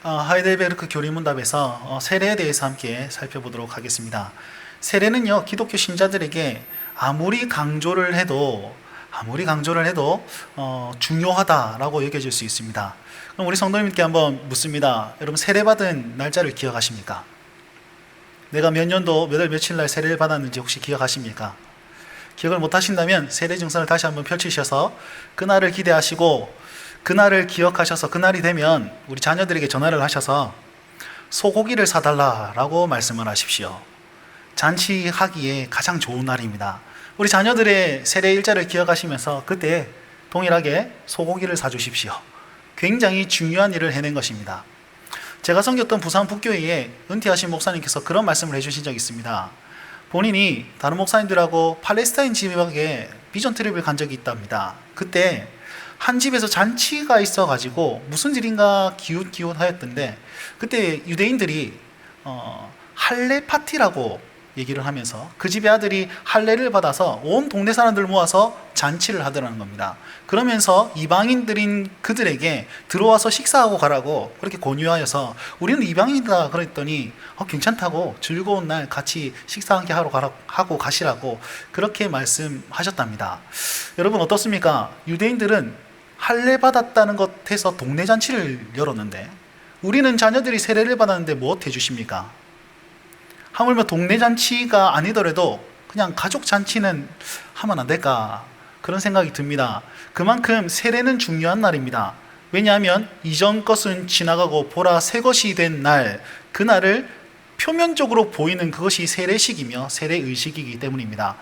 하이델베르크 교리문답에서 세례에 대해서 함께 살펴보도록 하겠습니다. 세례는요, 기독교 신자들에게 아무리 강조를 해도 중요하다라고 여겨질 수 있습니다. 그럼 우리 성도님께 한번 묻습니다. 여러분, 세례받은 날짜를 기억하십니까? 내가 몇 년도 몇 월 며칠 날 세례를 받았는지 혹시 기억하십니까? 기억을 못 하신다면 세례 증서를 다시 한번 펼치셔서 그날을 기대하시고, 그날을 기억하셔서 그날이 되면 우리 자녀들에게 전화를 하셔서 소고기를 사달라라고 말씀을 하십시오. 잔치하기에 가장 좋은 날입니다. 우리 자녀들의 세례 일자를 기억하시면서 그때 동일하게 소고기를 사주십시오. 굉장히 중요한 일을 해낸 것입니다. 제가 섬겼던 부산 북교회에 은퇴하신 목사님께서 그런 말씀을 해주신 적이 있습니다. 본인이 다른 목사님들하고 팔레스타인 지역에 비전 트립을 간 적이 있답니다. 그때 한 집에서 잔치가 있어가지고 무슨 일인가 기웃기웃하였던데, 그때 유대인들이 할례 파티라고 얘기를 하면서 그 집의 아들이 할례를 받아서 온 동네 사람들 모아서 잔치를 하더라는 겁니다. 그러면서 이방인들인 그들에게 들어와서 식사하고 가라고 그렇게 권유하여서 우리는 이방인이다 그랬더니 괜찮다고 즐거운 날 같이 식사 함께 하고 가시라고 그렇게 말씀하셨답니다. 여러분 어떻습니까? 유대인들은 할례 받았다는 것에서 동네 잔치를 열었는데, 우리는 자녀들이 세례를 받았는데 무엇 해주십니까? 하물며 동네 잔치가 아니더라도 그냥 가족 잔치는 하면 안 될까, 그런 생각이 듭니다. 그만큼 세례는 중요한 날입니다. 왜냐하면 이전 것은 지나가고 보라 새 것이 된 날, 그날을 표면적으로 보이는 그것이 세례식이며 세례의식이기 때문입니다.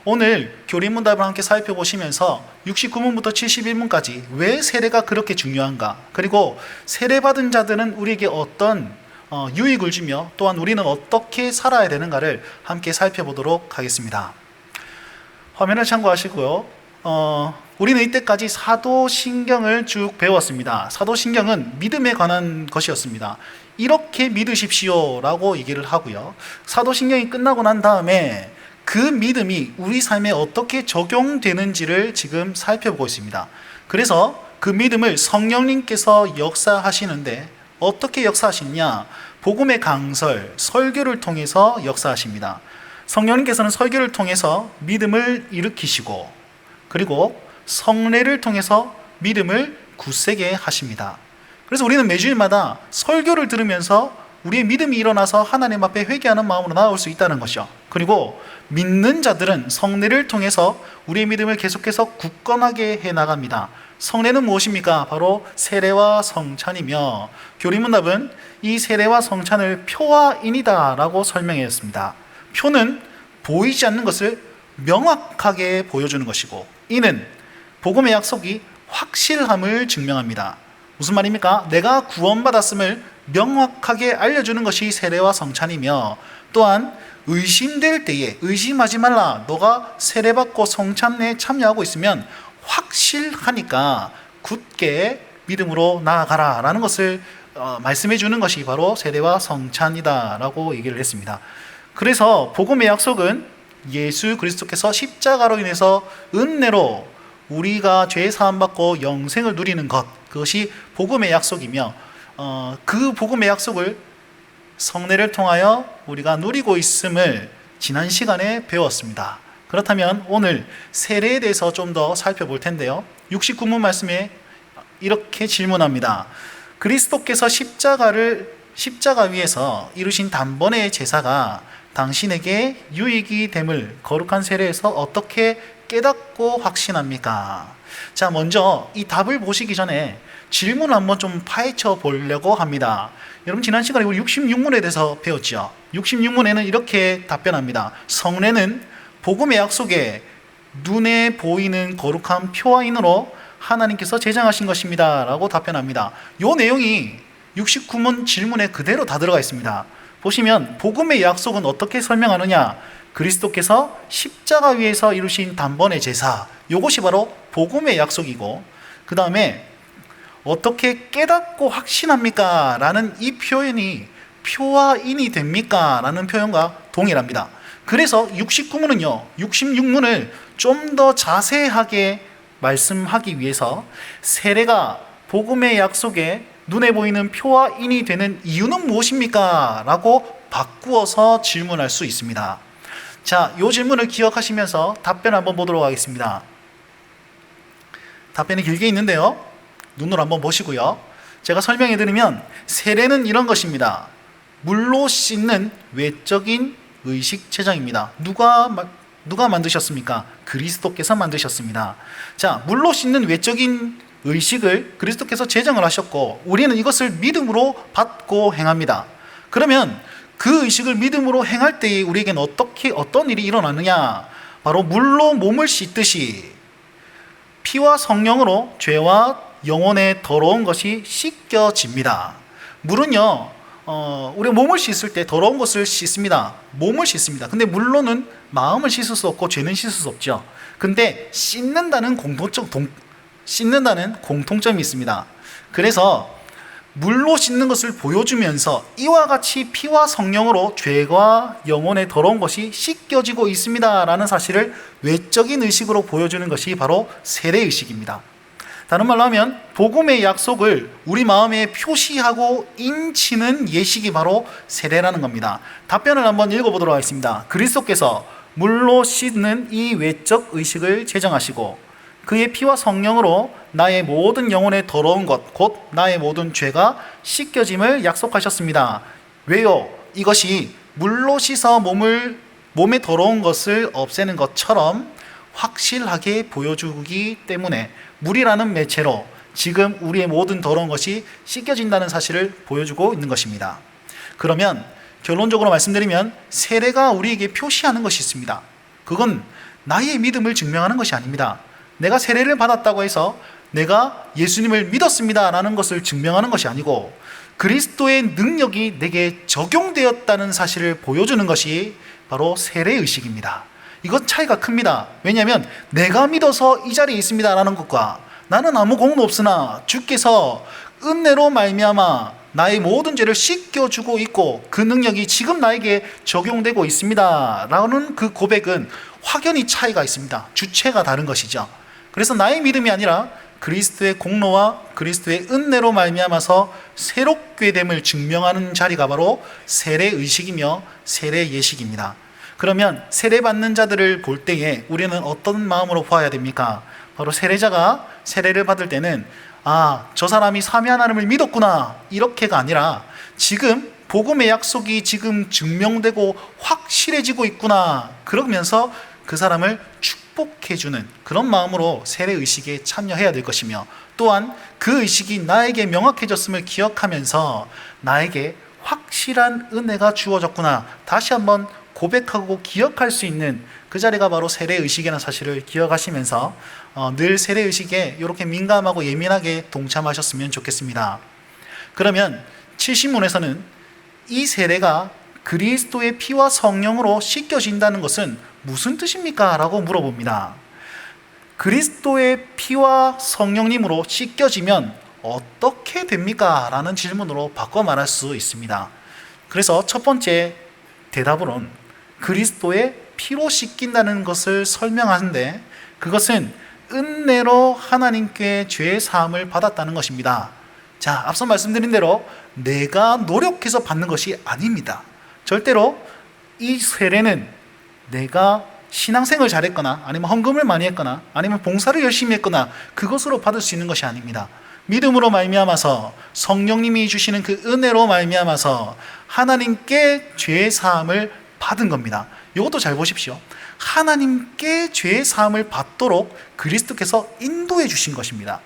오늘 교리문답을 함께 살펴보시면서 69문부터 71문까지 왜 세례가 그렇게 중요한가, 그리고 세례받은 자들은 우리에게 어떤 유익을 주며 또한 우리는 어떻게 살아야 되는가를 함께 살펴보도록 하겠습니다. 화면을 참고하시고요. 우리는 이때까지 사도신경을 쭉 배웠습니다. 사도신경은 믿음에 관한 것이었습니다. 이렇게 믿으십시오 라고 얘기를 하고요. 사도신경이 끝나고 난 다음에 그 믿음이 우리 삶에 어떻게 적용되는지를 지금 살펴보고 있습니다. 그래서 그 믿음을 성령님께서 역사하시는데 어떻게 역사하시느냐? 복음의 강설, 설교를 통해서 역사하십니다. 성령님께서는 설교를 통해서 믿음을 일으키시고, 그리고 성례를 통해서 믿음을 굳세게 하십니다. 그래서 우리는 매주일마다 설교를 들으면서 우리의 믿음이 일어나서 하나님 앞에 회개하는 마음으로 나아올 수 있다는 것이죠. 그리고 믿는 자들은 성례를 통해서 우리의 믿음을 계속해서 굳건하게 해나갑니다. 성례는 무엇입니까? 바로 세례와 성찬이며, 교리문답은 이 세례와 성찬을 표와 인이다 라고 설명했습니다. 표는 보이지 않는 것을 명확하게 보여주는 것이고, 인은 복음의 약속이 확실함을 증명합니다. 무슨 말입니까? 내가 구원받았음을 명확하게 알려주는 것이 세례와 성찬이며, 또한 의심될 때에 의심하지 말라, 너가 세례받고 성찬에 참여하고 있으면 확실하니까 굳게 믿음으로 나아가라 라는 것을 말씀해 주는 것이 바로 세례와 성찬이다 라고 얘기를 했습니다. 그래서 복음의 약속은 예수 그리스도께서 십자가로 인해서 은혜로 우리가 죄 사함 받고 영생을 누리는 것, 그것이 복음의 약속이며, 그 복음의 약속을 성례를 통하여 우리가 누리고 있음을 지난 시간에 배웠습니다. 그렇다면 오늘 세례에 대해서 좀 더 살펴볼 텐데요. 69문 말씀에 이렇게 질문합니다. 그리스도께서 십자가 위에서 이루신 단번의 제사가 당신에게 유익이 됨을 거룩한 세례에서 어떻게 깨닫고 확신합니까? 자, 먼저 이 답을 보시기 전에 질문을 한번 좀 파헤쳐 보려고 합니다. 여러분, 지난 시간에 우리 66문에 대해서 배웠죠. 66문에는 이렇게 답변합니다. 성례는 복음의 약속에 눈에 보이는 거룩한 표와 인으로 하나님께서 제정하신 것입니다 라고 답변합니다. 이 내용이 69문 질문에 그대로 다 들어가 있습니다. 보시면 복음의 약속은 어떻게 설명하느냐? 그리스도께서 십자가 위에서 이루신 단번의 제사, 이것이 바로 복음의 약속이고, 그 다음에 어떻게 깨닫고 확신합니까? 라는 이 표현이 표와 인이 됩니까? 라는 표현과 동일합니다. 그래서 69문은요, 66문을 좀 더 자세하게 말씀하기 위해서 세례가 복음의 약속에 눈에 보이는 표와 인이 되는 이유는 무엇입니까? 라고 바꾸어서 질문할 수 있습니다. 자, 이 질문을 기억하시면서 답변 한번 보도록 하겠습니다. 답변이 길게 있는데요, 눈으로 한번 보시고요. 제가 설명해 드리면, 세례는 이런 것입니다. 물로 씻는 외적인 의식 제정입니다. 누가 만드셨습니까? 그리스도께서 만드셨습니다. 자, 물로 씻는 외적인 의식을 그리스도께서 제정을 하셨고, 우리는 이것을 믿음으로 받고 행합니다. 그러면 그 의식을 믿음으로 행할 때에 우리에게는 어떤 일이 일어나느냐? 바로 물로 몸을 씻듯이 피와 성령으로 죄와 영혼의 더러운 것이 씻겨집니다. 물은요, 우리가 몸을 씻을 때 더러운 것을 씻습니다. 몸을 씻습니다. 근데 물로는 마음을 씻을 수 없고 죄는 씻을 수 없죠. 근데 씻는다는 공통점이 있습니다. 그래서 물로 씻는 것을 보여주면서 이와 같이 피와 성령으로 죄와 영혼의 더러운 것이 씻겨지고 있습니다 라는 사실을 외적인 의식으로 보여주는 것이 바로 세례의식입니다. 다른 말로 하면 복음의 약속을 우리 마음에 표시하고 인치는 예식이 바로 세례라는 겁니다. 답변을 한번 읽어보도록 하겠습니다. 그리스도께서 물로 씻는 이 외적 의식을 제정하시고 그의 피와 성령으로 나의 모든 영혼의 더러운 것, 곧 나의 모든 죄가 씻겨짐을 약속하셨습니다. 왜요? 이것이 물로 씻어 몸의 더러운 것을 없애는 것처럼 확실하게 보여주기 때문에 물이라는 매체로 지금 우리의 모든 더러운 것이 씻겨진다는 사실을 보여주고 있는 것입니다. 그러면 결론적으로 말씀드리면 세례가 우리에게 표시하는 것이 있습니다. 그건 나의 믿음을 증명하는 것이 아닙니다. 내가 세례를 받았다고 해서 내가 예수님을 믿었습니다 라는 것을 증명하는 것이 아니고, 그리스도의 능력이 내게 적용되었다는 사실을 보여주는 것이 바로 세례의식입니다. 이것 차이가 큽니다. 왜냐하면 내가 믿어서 이 자리에 있습니다 라는 것과 나는 아무 공도 없으나 주께서 은혜로 말미암아 나의 모든 죄를 씻겨주고 있고 그 능력이 지금 나에게 적용되고 있습니다 라는 그 고백은 확연히 차이가 있습니다. 주체가 다른 것이죠. 그래서 나의 믿음이 아니라 그리스도의 공로와 그리스도의 은혜로 말미암아서 새롭게 됨을 증명하는 자리가 바로 세례의식이며 세례예식입니다. 그러면 세례받는 자들을 볼 때에 우리는 어떤 마음으로 보아야 됩니까? 바로 세례자가 세례를 받을 때는 저 사람이 삼위 하나님을 믿었구나 이렇게가 아니라 지금 복음의 약속이 지금 증명되고 확실해지고 있구나, 그러면서 그 사람을 축복해주는 그런 마음으로 세례의식에 참여해야 될 것이며, 또한 그 의식이 나에게 명확해졌음을 기억하면서 나에게 확실한 은혜가 주어졌구나 다시 한번 고백하고 기억할 수 있는 그 자리가 바로 세례의식이라는 사실을 기억하시면서 늘 세례의식에 이렇게 민감하고 예민하게 동참하셨으면 좋겠습니다. 그러면 70문에서는 이 세례가 그리스도의 피와 성령으로 씻겨진다는 것은 무슨 뜻입니까? 라고 물어봅니다. 그리스도의 피와 성령님으로 씻겨지면 어떻게 됩니까? 라는 질문으로 바꿔 말할 수 있습니다. 그래서 첫 번째 대답으로는 그리스도의 피로 씻긴다는 것을 설명하는데, 그것은 은혜로 하나님께 죄의 사함을 받았다는 것입니다. 자, 앞서 말씀드린 대로 내가 노력해서 받는 것이 아닙니다. 절대로 이 세례는 내가 신앙생활을 잘했거나 아니면 헌금을 많이 했거나 아니면 봉사를 열심히 했거나 그것으로 받을 수 있는 것이 아닙니다. 믿음으로 말미암아서 성령님이 주시는 그 은혜로 말미암아서 하나님께 죄의 사함을 받은 겁니다. 이것도 잘 보십시오. 하나님께 죄의 사함을 받도록 그리스도께서 인도해 주신 것입니다.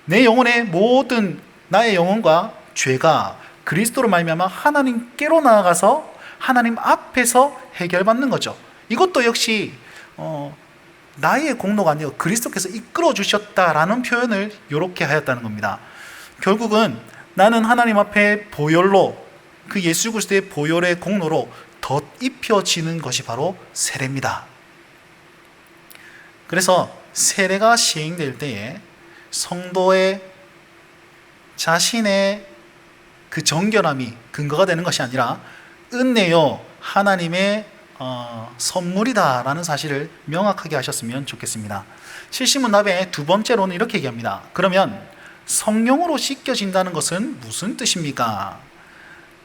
내 영혼의 모든 나의 영혼과 죄가 그리스도로 말미암아 하나님께로 나아가서 하나님 앞에서 해결받는 거죠. 이것도 역시 나의 공로가 아니고 그리스도께서 이끌어 주셨다라는 표현을 이렇게 하였다는 겁니다. 결국은 나는 하나님 앞에 보혈로, 그 예수 그리스도의 보혈의 공로로 덧입혀지는 것이 바로 세례입니다. 그래서 세례가 시행될 때에 성도의 자신의 그 정결함이 근거가 되는 것이 아니라 은혜요 하나님의 선물이다라는 사실을 명확하게 하셨으면 좋겠습니다. 70문답의 두 번째로는 이렇게 얘기합니다. 그러면 성령으로 씻겨진다는 것은 무슨 뜻입니까?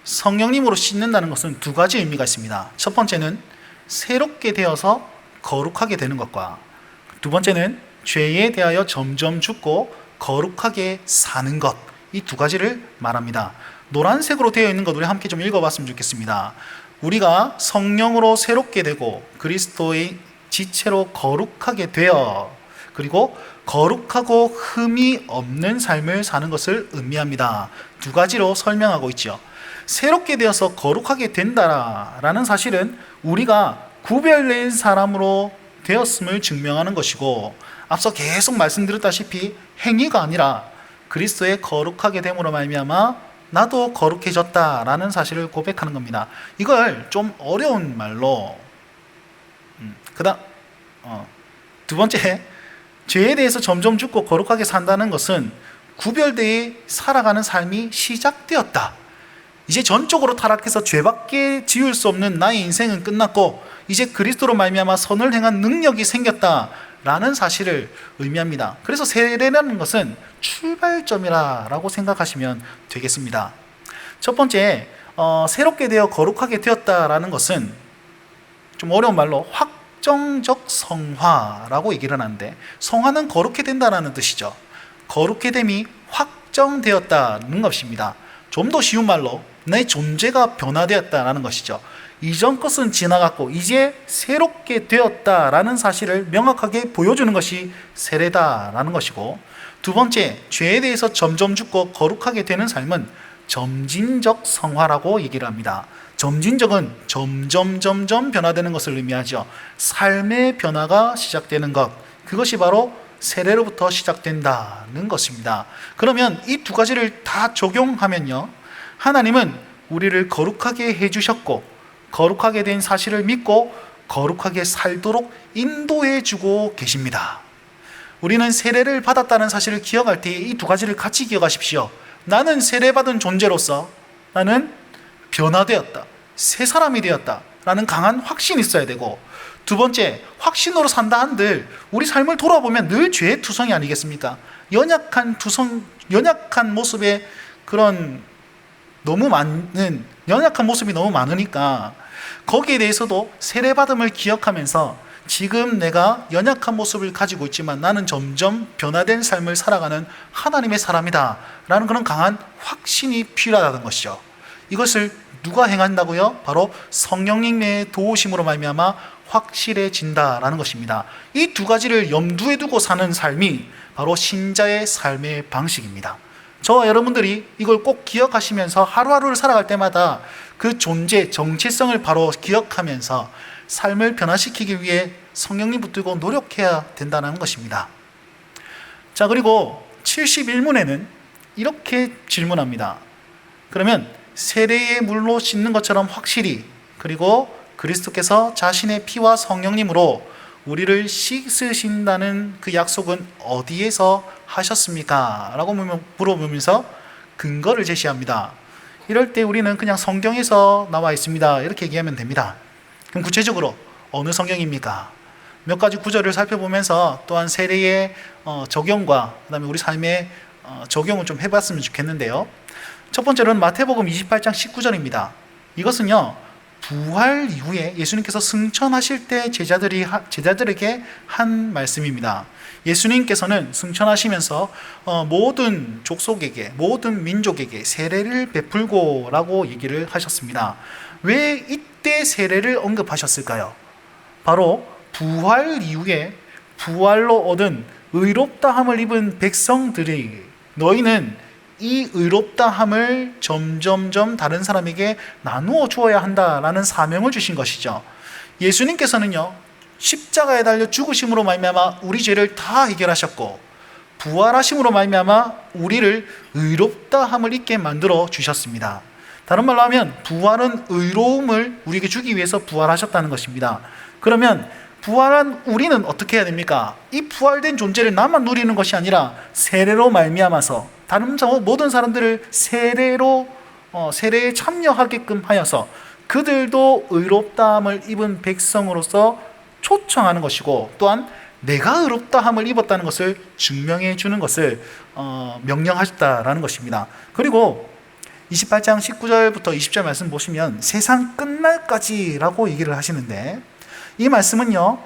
성령님으로 씻는다는 것은 두 가지 의미가 있습니다. 첫 번째는 새롭게 되어서 거룩하게 되는 것과, 두 번째는 죄에 대하여 점점 죽고 거룩하게 사는 것, 이 두 가지를 말합니다. 노란색으로 되어 있는 것 우리 함께 좀 읽어봤으면 좋겠습니다. 우리가 성령으로 새롭게 되고 그리스도의 지체로 거룩하게 되어, 그리고 거룩하고 흠이 없는 삶을 사는 것을 의미합니다. 두 가지로 설명하고 있죠. 새롭게 되어서 거룩하게 된다라는 사실은 우리가 구별된 사람으로 되었음을 증명하는 것이고, 앞서 계속 말씀드렸다시피 행위가 아니라 그리스도의 거룩하게 됨으로 말미암아 나도 거룩해졌다라는 사실을 고백하는 겁니다. 이걸 좀 어려운 말로 두 번째, 죄에 대해서 점점 죽고 거룩하게 산다는 것은 구별되어 살아가는 삶이 시작되었다. 이제 전적으로 타락해서 죄밖에 지을 수 없는 나의 인생은 끝났고 이제 그리스도로 말미암아 선을 행한 능력이 생겼다라는 사실을 의미합니다. 그래서 세례라는 것은 출발점이라고 생각하시면 되겠습니다. 첫 번째, 새롭게 되어 거룩하게 되었다라는 것은 좀 어려운 말로 확정적 성화라고 얘기를 하는데, 성화는 거룩해 된다는 뜻이죠. 거룩해 됨이 확정되었다는 것입니다. 좀 더 쉬운 말로 내 존재가 변화되었다는 것이죠. 이전 것은 지나갔고 이제 새롭게 되었다라는 사실을 명확하게 보여주는 것이 세례다라는 것이고, 두 번째, 죄에 대해서 점점 죽고 거룩하게 되는 삶은 점진적 성화라고 얘기를 합니다. 점진적은 점점 변화되는 것을 의미하죠. 삶의 변화가 시작되는 것, 그것이 바로 세례로부터 시작된다는 것입니다. 그러면 이 두 가지를 다 적용하면요, 하나님은 우리를 거룩하게 해주셨고 거룩하게 된 사실을 믿고 거룩하게 살도록 인도해 주고 계십니다. 우리는 세례를 받았다는 사실을 기억할 때 이 두 가지를 같이 기억하십시오. 나는 세례받은 존재로서 나는 변화되었다, 새 사람이 되었다 라는 강한 확신이 있어야 되고, 두 번째, 확신으로 산다 한들 우리 삶을 돌아보면 늘 죄의 투성이 아니겠습니까? 연약한 모습에 그런 연약한 모습이 너무 많으니까 거기에 대해서도 세례받음을 기억하면서 지금 내가 연약한 모습을 가지고 있지만 나는 점점 변화된 삶을 살아가는 하나님의 사람이다 라는 그런 강한 확신이 필요하다는 것이죠. 이것을 누가 행한다고요? 바로 성령님의 도우심으로 말미암아 확실해진다라는 것입니다. 이 두 가지를 염두에 두고 사는 삶이 바로 신자의 삶의 방식입니다. 저와 여러분들이 이걸 꼭 기억하시면서 하루하루를 살아갈 때마다 그 존재, 정체성을 바로 기억하면서 삶을 변화시키기 위해 성령님 붙들고 노력해야 된다는 것입니다. 자, 그리고 71문에는 이렇게 질문합니다. 그러면 세례의 물로 씻는 것처럼 확실히, 그리고 그리스도께서 자신의 피와 성령님으로 우리를 씻으신다는 그 약속은 어디에서 하셨습니까? 라고 물어보면서 근거를 제시합니다. 이럴 때 우리는 그냥 성경에서 나와 있습니다 이렇게 얘기하면 됩니다. 그럼 구체적으로 어느 성경입니까? 몇 가지 구절을 살펴보면서 또한 세례의 적용과 그 다음에 우리 삶의 적용을 좀 해봤으면 좋겠는데요. 첫 번째로는 마태복음 28장 19절입니다. 이것은요, 부활 이후에 예수님께서 승천하실 때 제자들에게 한 말씀입니다. 예수님께서는 승천하시면서 모든 족속에게, 모든 민족에게 세례를 베풀고 라고 얘기를 하셨습니다. 왜 이때 세례를 언급하셨을까요? 바로 부활 이후에 부활로 얻은 의롭다함을 입은 백성들이, 너희는 이 의롭다함을 점점점 다른 사람에게 나누어 주어야 한다라는 사명을 주신 것이죠. 예수님께서는요, 십자가에 달려 죽으심으로 말미암아 우리 죄를 다 해결하셨고 부활하심으로 말미암아 우리를 의롭다함을 입게 만들어 주셨습니다. 다른 말로 하면 부활은 의로움을 우리에게 주기 위해서 부활하셨다는 것입니다. 그러면 부활한 우리는 어떻게 해야 됩니까? 이 부활된 존재를 나만 누리는 것이 아니라 세례로 말미암아서 다른 모든 사람들을 세례에 참여하게끔 하여서 그들도 의롭다함을 입은 백성으로서 초청하는 것이고, 또한 내가 의롭다함을 입었다는 것을 증명해 주는 것을 명령하셨다라는 것입니다. 그리고 28장 19절부터 20절 말씀 보시면 세상 끝날까지라고 얘기를 하시는데, 이 말씀은요,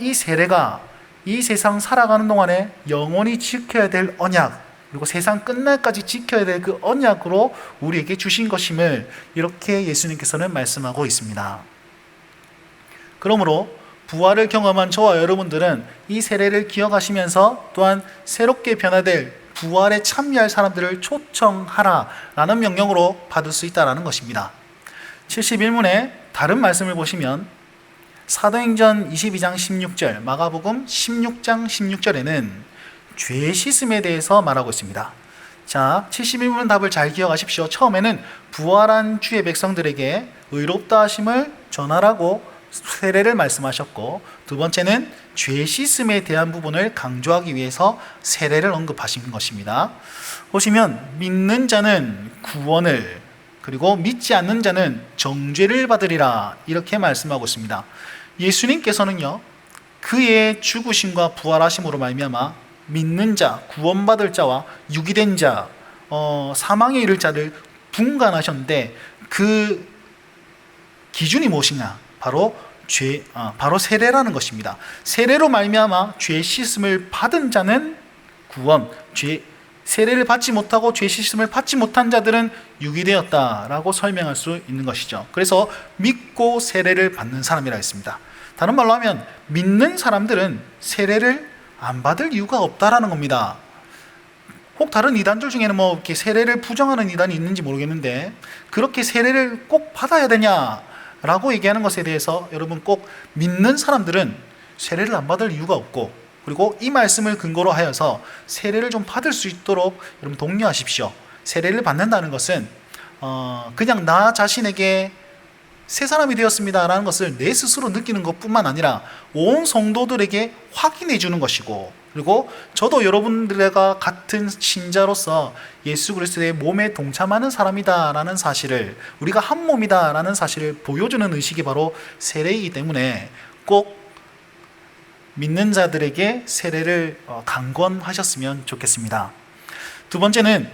이 세례가 이 세상 살아가는 동안에 영원히 지켜야 될 언약, 그리고 세상 끝날까지 지켜야 될 그 언약으로 우리에게 주신 것임을 이렇게 예수님께서는 말씀하고 있습니다. 그러므로 부활을 경험한 저와 여러분들은 이 세례를 기억하시면서 또한 새롭게 변화될 부활에 참여할 사람들을 초청하라 라는 명령으로 받을 수 있다는 것입니다. 71문의 다른 말씀을 보시면 사도행전 22장 16절, 마가복음 16장 16절에는 죄 씻음에 대해서 말하고 있습니다. 자, 71문 답을 잘 기억하십시오. 처음에는 부활한 주의 백성들에게 의롭다 하심을 전하라고 세례를 말씀하셨고, 두 번째는 죄 씻음에 대한 부분을 강조하기 위해서 세례를 언급하신 것입니다. 보시면 믿는 자는 구원을, 그리고 믿지 않는 자는 정죄를 받으리라 이렇게 말씀하고 있습니다. 예수님께서는요, 그의 죽으심과 부활하심으로 말미암아 믿는 자, 구원받을 자와 유기된 자, 사망에 이를 자를 분간하셨는데, 그 기준이 무엇이냐? 바로 세례라는 것입니다. 세례로 말미암아 죄 씻음을 받은 자는 구원, 세례를 받지 못하고 죄 씻음을 받지 못한 자들은 유기되었다라고 설명할 수 있는 것이죠. 그래서 믿고 세례를 받는 사람이라 했습니다. 다른 말로 하면 믿는 사람들은 세례를 안 받을 이유가 없다라는 겁니다. 혹 다른 이단들 중에는 뭐 이렇게 세례를 부정하는 이단이 있는지 모르겠는데, 그렇게 세례를 꼭 받아야 되냐라고 얘기하는 것에 대해서 여러분, 꼭 믿는 사람들은 세례를 안 받을 이유가 없고, 그리고 이 말씀을 근거로 하여서 세례를 좀 받을 수 있도록 여러분 독려하십시오. 세례를 받는다는 것은 그냥 나 자신에게 새 사람이 되었습니다 라는 것을 내 스스로 느끼는 것뿐만 아니라 온 성도들에게 확인해 주는 것이고, 그리고 저도 여러분들과 같은 신자로서 예수 그리스도의 몸에 동참하는 사람이다 라는 사실을, 우리가 한 몸이다 라는 사실을 보여주는 의식이 바로 세례이기 때문에 꼭 믿는 자들에게 세례를 강권하셨으면 좋겠습니다. 두 번째는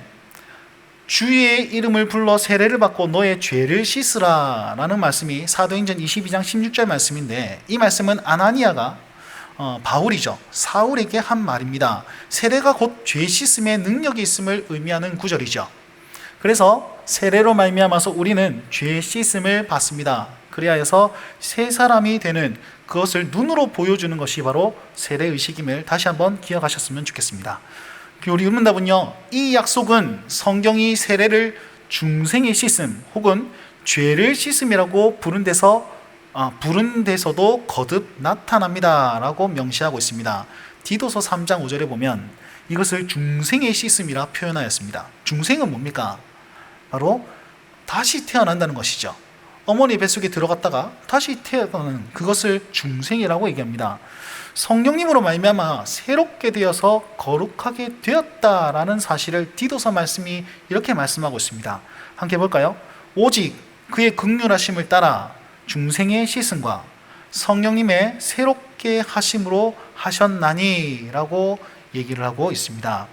주의 이름을 불러 세례를 받고 너의 죄를 씻으라 라는 말씀이 사도행전 22장 16절 말씀인데, 이 말씀은 아나니아가 바울이죠, 사울에게 한 말입니다. 세례가 곧 죄 씻음의 능력이 있음을 의미하는 구절이죠. 그래서 세례로 말미암아서 우리는 죄 씻음을 받습니다. 그리하여서 새 사람이 되는 그것을 눈으로 보여주는 것이 바로 세례의식임을 다시 한번 기억하셨으면 좋겠습니다. 우리 의문답은요, 이 약속은 성경이 세례를 중생의 씻음 혹은 죄를 씻음이라고 부른 데서도 거듭 나타납니다 라고 명시하고 있습니다. 디도서 3장 5절에 보면 이것을 중생의 씻음이라 표현하였습니다. 중생은 뭡니까? 바로 다시 태어난다는 것이죠. 어머니 뱃속에 들어갔다가 다시 태어나는 그것을 중생이라고 얘기합니다. 성령님으로 말미암아 새롭게 되어서 거룩하게 되었다라는 사실을 디도서 말씀이 이렇게 말씀하고 있습니다. 함께 볼까요? 오직 그의 긍휼하심을 따라 중생의 씻음과 성령님의 새롭게 하심으로 하셨나니 라고 얘기를 하고 있습니다.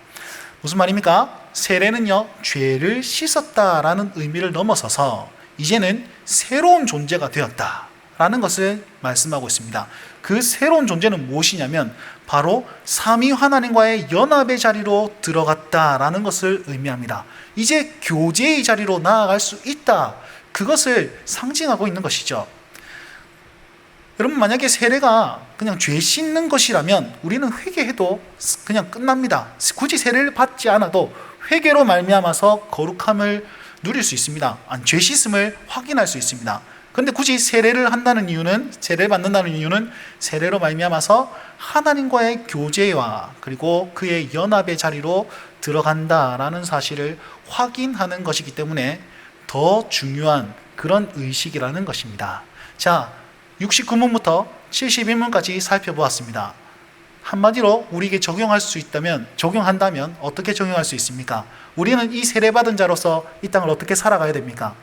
무슨 말입니까? 세례는요, 죄를 씻었다라는 의미를 넘어서서 이제는 새로운 존재가 되었다 라는 것을 말씀하고 있습니다. 그 새로운 존재는 무엇이냐면 바로 삼위 하나님과의 연합의 자리로 들어갔다라는 것을 의미합니다. 이제 교제의 자리로 나아갈 수 있다, 그것을 상징하고 있는 것이죠. 여러분, 만약에 세례가 그냥 죄 씻는 것이라면 우리는 회개해도 그냥 끝납니다. 굳이 세례를 받지 않아도 회개로 말미암아서 거룩함을 누릴 수 있습니다. 죄 씻음을 확인할 수 있습니다. 그런데 굳이 세례를 받는다는 이유는 세례로 말미암아서 하나님과의 교제와 그리고 그의 연합의 자리로 들어간다라는 사실을 확인하는 것이기 때문에 더 중요한 그런 의식이라는 것입니다. 자, 69문부터 71문까지 살펴보았습니다. 한마디로 우리에게 적용한다면 어떻게 적용할 수 있습니까? 우리는 이 세례받은 자로서 이 땅을 어떻게 살아가야 됩니까?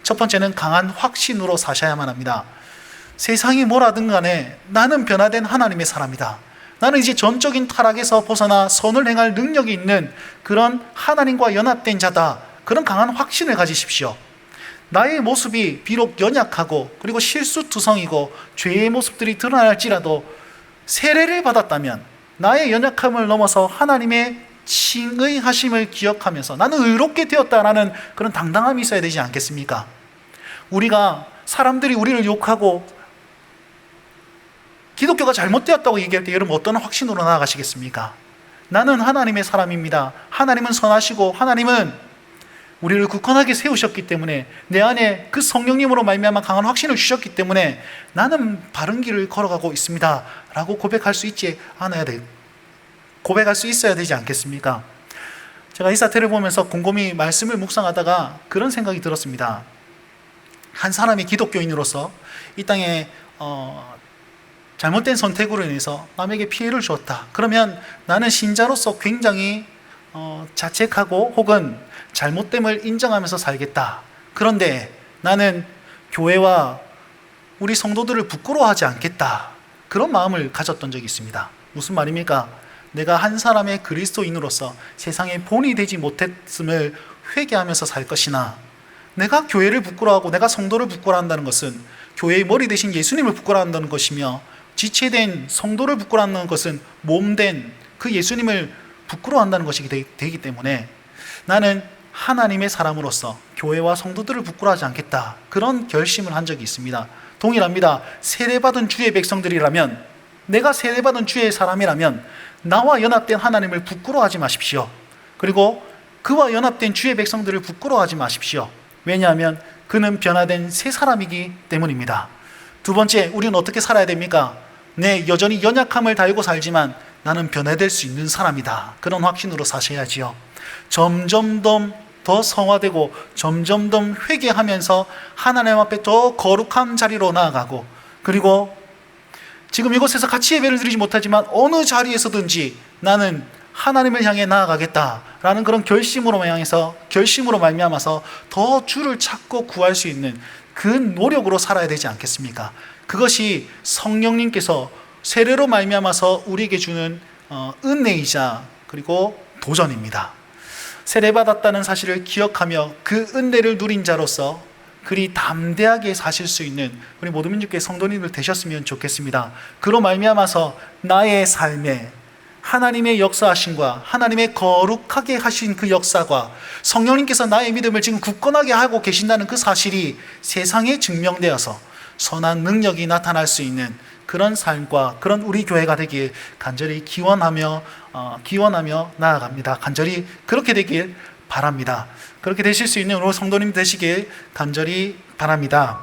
첫 번째는 강한 확신으로 사셔야만 합니다. 세상이 뭐라든 간에 나는 변화된 하나님의 사람이다. 나는 이제 전적인 타락에서 벗어나 선을 행할 능력이 있는 그런 하나님과 연합된 자다. 그런 강한 확신을 가지십시오. 나의 모습이 비록 연약하고 그리고 실수투성이고 죄의 모습들이 드러날지라도 세례를 받았다면 나의 연약함을 넘어서 하나님의 칭의하심을 기억하면서 나는 의롭게 되었다라는 그런 당당함이 있어야 되지 않겠습니까? 우리가 사람들이 우리를 욕하고 기독교가 잘못되었다고 얘기할 때 여러분 어떤 확신으로 나아가시겠습니까? 나는 하나님의 사람입니다. 하나님은 선하시고 하나님은 우리를 굳건하게 세우셨기 때문에 내 안에 그 성령님으로 말미암아 강한 확신을 주셨기 때문에 나는 바른 길을 걸어가고 있습니다 라고 고백할 수 있어야 되지 않겠습니까? 제가 이 사태를 보면서 곰곰이 말씀을 묵상하다가 그런 생각이 들었습니다. 한 사람이 기독교인으로서 이 땅에 잘못된 선택으로 인해서 남에게 피해를 주었다. 그러면 나는 신자로서 굉장히 자책하고 혹은 잘못됨을 인정하면서 살겠다. 그런데 나는 교회와 우리 성도들을 부끄러워하지 않겠다. 그런 마음을 가졌던 적이 있습니다. 무슨 말입니까? 내가 한 사람의 그리스도인으로서 세상에 본이 되지 못했음을 회개하면서 살 것이나 내가 교회를 부끄러워하고 내가 성도를 부끄러워한다는 것은 교회의 머리 대신 예수님을 부끄러워한다는 것이며 지체된 성도를 부끄러워하는 것은 몸된 그 예수님을 부끄러워한다는 것이 되기 때문에 나는 하나님의 사람으로서 교회와 성도들을 부끄러워하지 않겠다. 그런 결심을 한 적이 있습니다. 동일합니다. 세례받은 주의 백성들이라면, 내가 세례받은 주의 사람이라면 나와 연합된 하나님을 부끄러워하지 마십시오. 그리고 그와 연합된 주의 백성들을 부끄러워하지 마십시오. 왜냐하면 그는 변화된 새 사람이기 때문입니다. 두 번째, 우리는 어떻게 살아야 됩니까? 네, 여전히 연약함을 달고 살지만 나는 변화될 수 있는 사람이다. 그런 확신으로 사셔야지요. 점점 더 성화되고 점점 더 회개하면서 하나님 앞에 더 거룩한 자리로 나아가고, 그리고 지금 이곳에서 같이 예배를 드리지 못하지만 어느 자리에서든지 나는 하나님을 향해 나아가겠다라는 그런 결심으로 말미암아서 더 주를 찾고 구할 수 있는 그 노력으로 살아야 되지 않겠습니까? 그것이 성령님께서 세례로 말미암아서 우리에게 주는 은혜이자 그리고 도전입니다. 세례받았다는 사실을 기억하며 그 은혜를 누린 자로서 그리 담대하게 사실 수 있는 우리 모든 민족의 성도님들 되셨으면 좋겠습니다. 그로 말미암아서 나의 삶에 하나님의 역사하심과 하나님의 거룩하게 하신 그 역사가 성령님께서 나의 믿음을 지금 굳건하게 하고 계신다는 그 사실이 세상에 증명되어서 선한 능력이 나타날 수 있는 그런 삶과 그런 우리 교회가 되길 간절히 기원하며 나아갑니다. 간절히 그렇게 되길 바랍니다. 그렇게 되실 수 있는 우리 성도님 되시길 간절히 바랍니다.